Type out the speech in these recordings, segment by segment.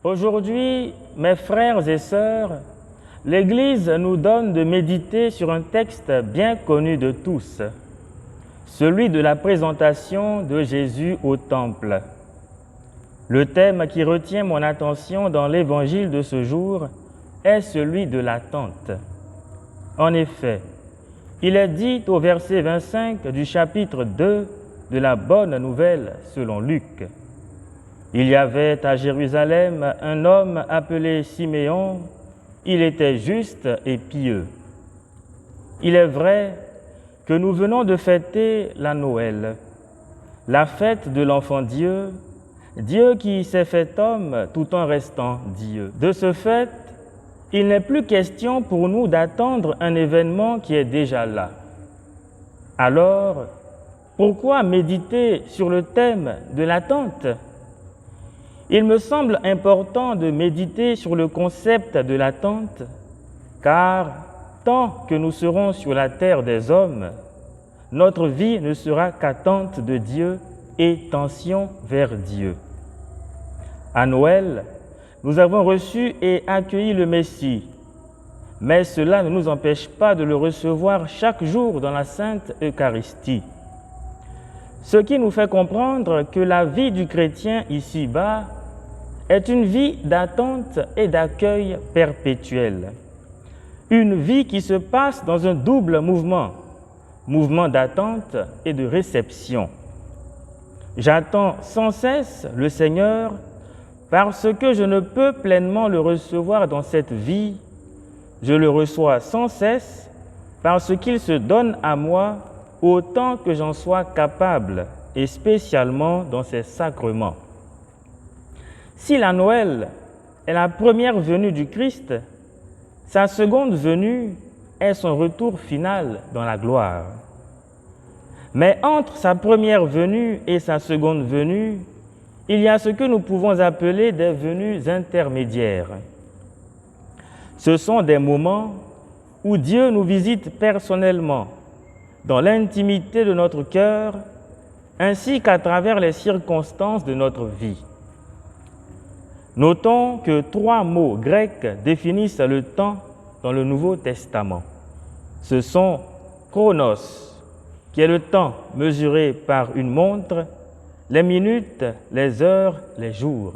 Aujourd'hui, mes frères et sœurs, l'Église nous donne de méditer sur un texte bien connu de tous, celui de la présentation de Jésus au Temple. Le thème qui retient mon attention dans l'Évangile de ce jour est celui de l'attente. En effet, il est dit au verset 25 du chapitre 2 de la Bonne Nouvelle selon Luc. Il y avait à Jérusalem un homme appelé Siméon, il était juste et pieux. Il est vrai que nous venons de fêter la Noël, la fête de l'enfant Dieu, Dieu qui s'est fait homme tout en restant Dieu. De ce fait, il n'est plus question pour nous d'attendre un événement qui est déjà là. Alors, pourquoi méditer sur le thème de l'attente ? Il me semble important de méditer sur le concept de l'attente, car tant que nous serons sur la terre des hommes, notre vie ne sera qu'attente de Dieu et tension vers Dieu. À Noël, nous avons reçu et accueilli le Messie, mais cela ne nous empêche pas de le recevoir chaque jour dans la Sainte Eucharistie. Ce qui nous fait comprendre que la vie du chrétien ici-bas est une vie d'attente et d'accueil perpétuel. Une vie qui se passe dans un double mouvement d'attente et de réception. J'attends sans cesse le Seigneur parce que je ne peux pleinement le recevoir dans cette vie. Je le reçois sans cesse parce qu'il se donne à moi autant que j'en sois capable, et spécialement dans ses sacrements. Si la Noël est la première venue du Christ, sa seconde venue est son retour final dans la gloire. Mais entre sa première venue et sa seconde venue, il y a ce que nous pouvons appeler des venues intermédiaires. Ce sont des moments où Dieu nous visite personnellement, dans l'intimité de notre cœur, ainsi qu'à travers les circonstances de notre vie. Notons que 3 mots grecs définissent le temps dans le Nouveau Testament. Ce sont chronos, qui est le temps mesuré par une montre, les minutes, les heures, les jours.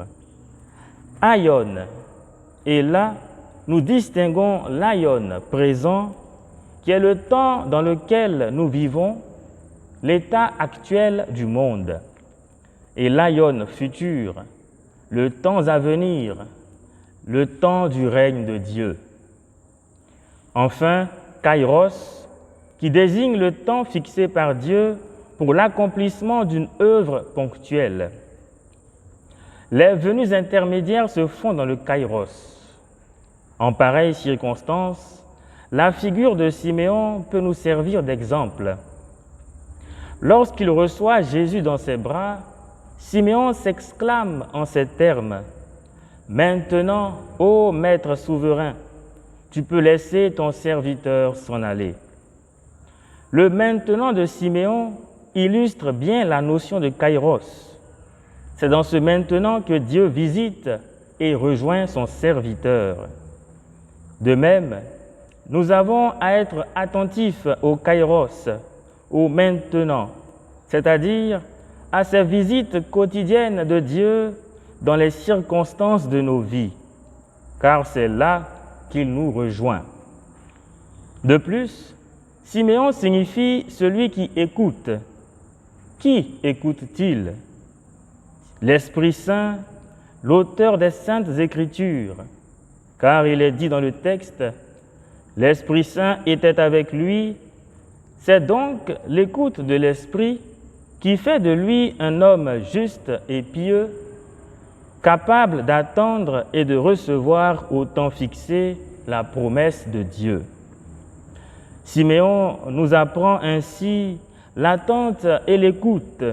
Aion, et là, nous distinguons l'aion présent, qui est le temps dans lequel nous vivons, l'état actuel du monde, et l'aion futur, le temps à venir, le temps du règne de Dieu. Enfin, kairos, qui désigne le temps fixé par Dieu pour l'accomplissement d'une œuvre ponctuelle. Les venues intermédiaires se font dans le kairos. En pareille circonstance, la figure de Siméon peut nous servir d'exemple. Lorsqu'il reçoit Jésus dans ses bras, Siméon s'exclame en ces termes : « Maintenant, ô Maître souverain, tu peux laisser ton serviteur s'en aller. » Le maintenant de Siméon illustre bien la notion de kairos. C'est dans ce maintenant que Dieu visite et rejoint son serviteur. De même, nous avons à être attentifs au kairos, au maintenant, c'est-à-dire à ces visites quotidiennes de Dieu dans les circonstances de nos vies, car c'est là qu'il nous rejoint. De plus, Siméon signifie celui qui écoute. Qui écoute-t-il ? L'Esprit Saint, l'auteur des Saintes Écritures, car il est dit dans le texte « L'Esprit Saint était avec lui ». C'est donc l'écoute de l'Esprit qui fait de lui un homme juste et pieux, capable d'attendre et de recevoir au temps fixé la promesse de Dieu. Siméon nous apprend ainsi l'attente et l'écoute,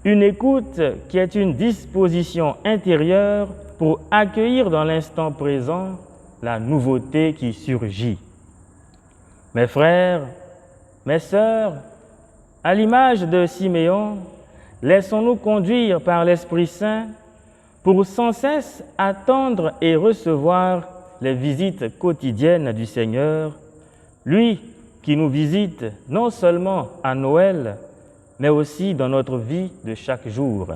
une écoute qui est une disposition intérieure pour accueillir dans l'instant présent la nouveauté qui surgit. Mes frères, mes sœurs, à l'image de Siméon, laissons-nous conduire par l'Esprit Saint pour sans cesse attendre et recevoir les visites quotidiennes du Seigneur, lui qui nous visite non seulement à Noël, mais aussi dans notre vie de chaque jour.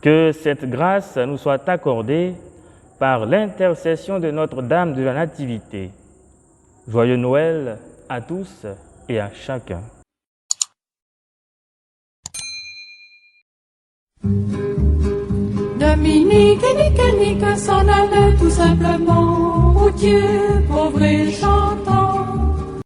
Que cette grâce nous soit accordée par l'intercession de Notre-Dame de la Nativité. Joyeux Noël à tous et à chacun. Dominique et Nique s'en allaient tout simplement, oh Dieu, pauvre et chantant.